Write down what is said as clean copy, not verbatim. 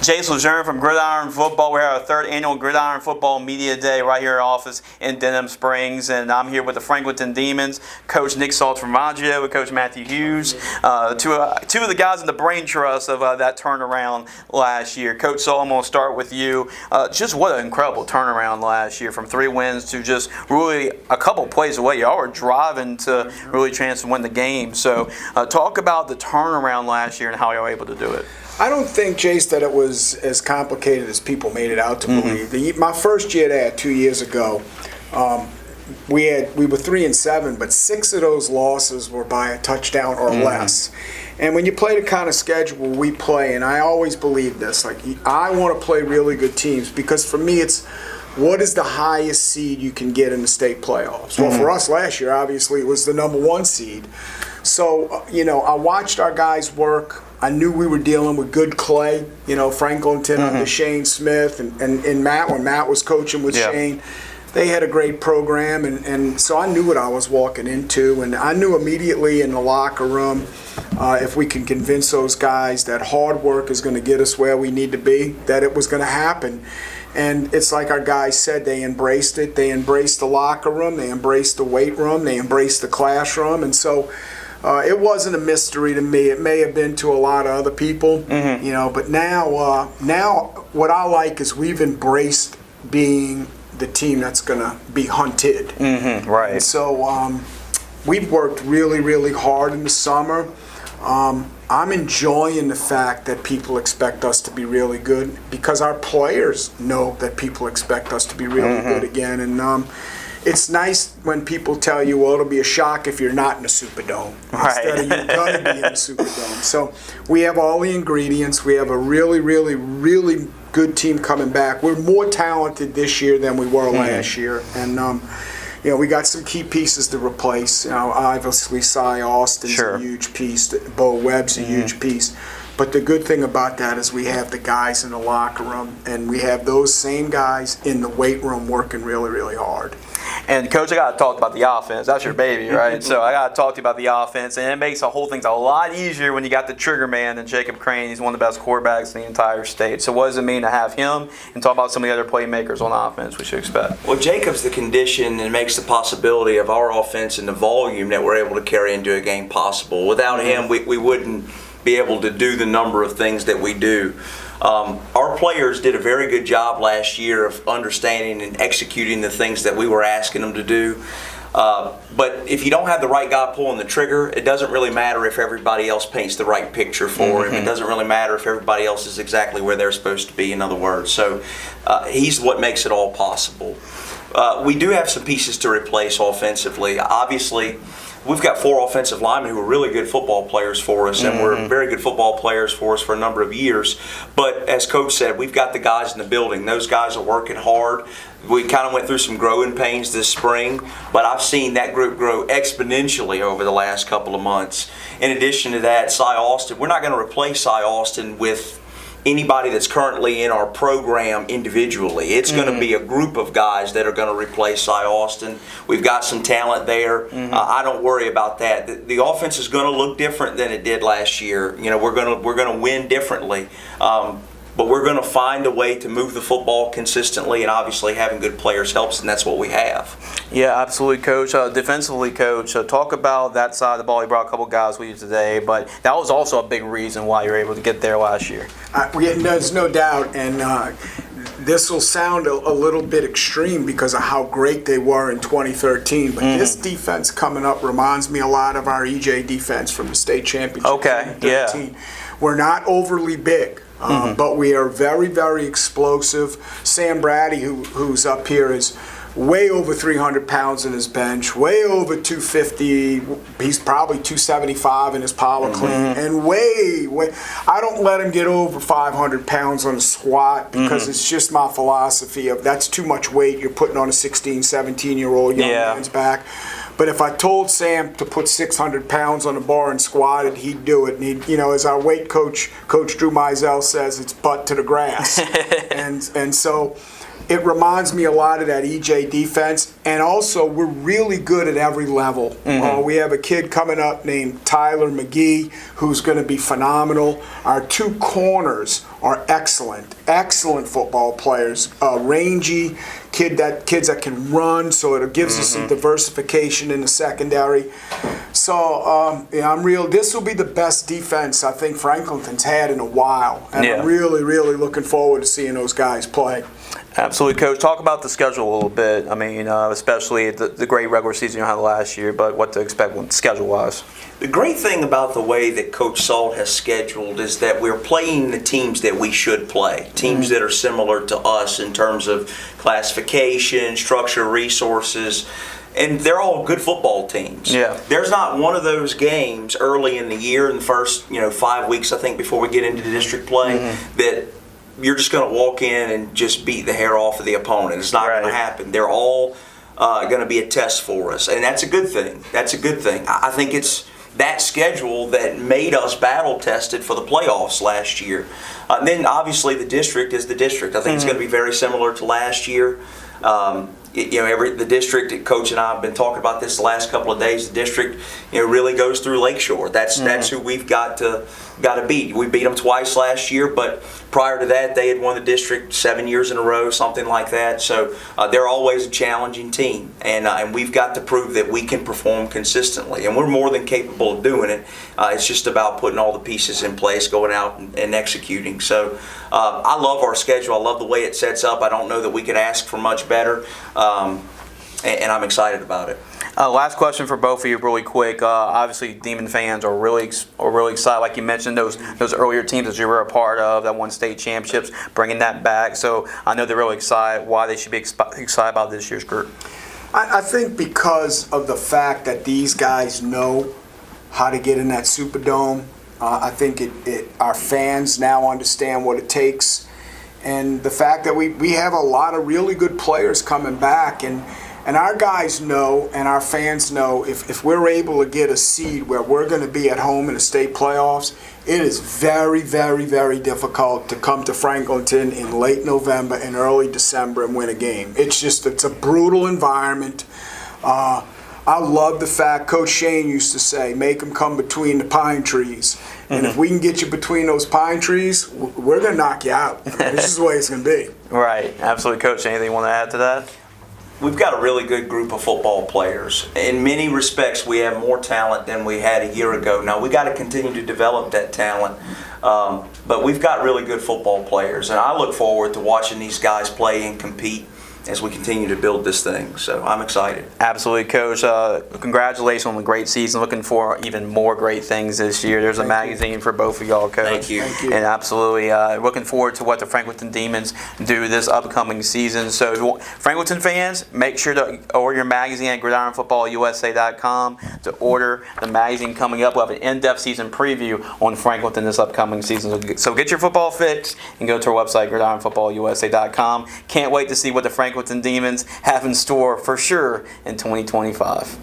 Jace Lejeune from Gridiron Football. We're at our third annual Gridiron Football Media Day right here in our office in Denham Springs. And I'm here with the Franklinton Demons, Coach Nick Saltaformaggio with Coach Matthew Hughes, two of the guys in the brain trust of that turnaround last year. Coach Salt, I'm going to start with you. Just what an incredible turnaround last year, from 3 wins to just really a couple plays away. Y'all were driving to really chance to win the game. So talk about the turnaround last year and how y'all were able to do it. I don't think, Jace, that it was as complicated as people made it out to believe. My first year there 2 years ago, we were 3-7, but 6 of those losses were by a touchdown or less. And when you play the kind of schedule we play, and I always believe this, like I want to play really good teams, because for me it's what is the highest seed you can get in the state playoffs. Well, for us last year, obviously it was the #1 seed. So I watched our guys work. I knew we were dealing with good clay, Franklinton under Shane Smith and Matt, when Matt was coaching with Shane. They had a great program, and so I knew what I was walking into, and I knew immediately in the locker room, if we can convince those guys that hard work is going to get us where we need to be, that it was going to happen. And it's like our guys said, they embraced it. They embraced the locker room, they embraced the weight room, they embraced the classroom, and so it wasn't a mystery to me. It may have been to a lot of other people, but now what I like is we've embraced being the team that's going to be hunted. Right. And so we've worked really, really hard in the summer. I'm enjoying the fact that people expect us to be really good, because our players know that people expect us to be really good again. And it's nice when people tell you, well, it'll be a shock if you're not in the Superdome, instead of you're going to be in the Superdome. So we have all the ingredients. We have a really, really, really good team coming back. We're more talented this year than we were last year. And, we got some key pieces to replace. Obviously, Cy Austin's a huge piece. Bo Webb's a huge piece. But the good thing about that is we have the guys in the locker room, and we have those same guys in the weight room working really, really hard. And, Coach, I got to talk about the offense. That's your baby, right? So I got to talk to you about the offense. And it makes the whole thing a lot easier when you got the trigger man and Jacob Crane. He's one of the best quarterbacks in the entire state. So what does it mean to have him? And talk about some of the other playmakers on offense we should expect. Well, Jacob's the condition and makes the possibility of our offense and the volume that we're able to carry into a game possible. Without him, we wouldn't be able to do the number of things that we do. Our players did a very good job last year of understanding and executing the things that we were asking them to do. But if you don't have the right guy pulling the trigger, it doesn't really matter if everybody else paints the right picture for him. It doesn't really matter if everybody else is exactly where they're supposed to be, in other words. So he's what makes it all possible. We do have some pieces to replace offensively. Obviously, we've got 4 offensive linemen who are really good football players for us, and were very good football players for us for a number of years. But as Coach said, we've got the guys in the building. Those guys are working hard. We kind of went through some growing pains this spring, but I've seen that group grow exponentially over the last couple of months. In addition to that, Cy Austin, we're not going to replace Cy Austin with anybody that's currently in our program individually. It's going to be a group of guys that are going to replace Cy Austin. We've got some talent there. I don't worry about that. The offense is going to look different than it did last year. We're going to win differently. But we're going to find a way to move the football consistently, and obviously having good players helps, and that's what we have. Yeah, absolutely, Coach. Defensively, Coach, talk about that side of the ball. You brought a couple guys with you today, but that was also a big reason why you were able to get there last year. There's no doubt, and this will sound a little bit extreme because of how great they were in 2013, but this defense coming up reminds me a lot of our EJ defense from the state championship. Okay, yeah. We're not overly big. But we are very, very explosive. Sam Brady, who's up here, is way over 300 pounds in his bench, way over 250. He's probably 275 in his power clean, and way. I don't let him get over 500 pounds on a squat because it's just my philosophy of that's too much weight you're putting on a 16, 17-year-old young man's back. But if I told Sam to put 600 pounds on the bar and squat it, he'd do it. And as our weight coach, Coach Drew Mizell says, it's butt to the grass. and so It reminds me a lot of that EJ defense, and also we're really good at every level. We have a kid coming up named Tyler McGee who's going to be phenomenal. Our two corners are excellent football players. Rangy kids that can run, so it gives us some diversification in the secondary. So this will be the best defense I think Franklinton's had in a while, and I'm really looking forward to seeing those guys play. Absolutely, Coach. Talk about the schedule a little bit. I mean, especially the great regular season you had last year, but what to expect schedule-wise. The great thing about the way that Coach Salt has scheduled is that we're playing the teams that we should play, teams that are similar to us in terms of classification, structure, resources, and they're all good football teams. Yeah. There's not one of those games early in the year, in the first 5 weeks, I think, before we get into district play, that you're just going to walk in and just beat the hair off of the opponent. It's not going to happen. They're all going to be a test for us, and that's a good thing. That's a good thing. I think it's that schedule that made us battle tested for the playoffs last year. And then obviously the district is the district. I think it's going to be very similar to last year. The district, Coach and I have been talking about this the last couple of days. The district, really goes through Lakeshore. That's who we've got to beat. We beat them twice last year, but prior to that, they had won the district 7 years in a row, something like that. So they're always a challenging team, and we've got to prove that we can perform consistently, and we're more than capable of doing it. It's just about putting all the pieces in place, going out and executing. So I love our schedule. I love the way it sets up. I don't know that we could ask for much better, and I'm excited about it. Last question for both of you, really quick. Obviously, Demon fans are really excited. Like you mentioned, those earlier teams that you were a part of that won state championships, bringing that back. So I know they're really excited. Why they should be excited about this year's group? I think because of the fact that these guys know how to get in that Superdome. I think our fans now understand what it takes, and the fact that we have a lot of really good players coming back, and our guys know and our fans know if we're able to get a seed where we're going to be at home in the state playoffs, it is very, very, very difficult to come to Franklinton in late November and early December and win a game. It's a brutal environment. I love the fact Coach Shane used to say, make them come between the pine trees. And if we can get you between those pine trees, we're going to knock you out. This is the way it's going to be. Right. Absolutely. Coach, anything you want to add to that? We've got a really good group of football players. In many respects, we have more talent than we had a year ago. Now, we got to continue to develop that talent, but we've got really good football players, and I look forward to watching these guys play and compete as we continue to build this thing. So I'm excited. Absolutely, Coach. Congratulations on the great season. Looking for even more great things this year. There's a magazine for both of y'all, Coach. Thank you. And absolutely looking forward to what the Franklinton Demons do this upcoming season. So Franklinton fans, make sure to order your magazine at GridironFootballUSA.com to order the magazine coming up. We'll have an in-depth season preview on Franklinton this upcoming season. So get your football fix and go to our website, GridironFootballUSA.com. Can't wait to see what the Franklinton Demons have in store for sure in 2025.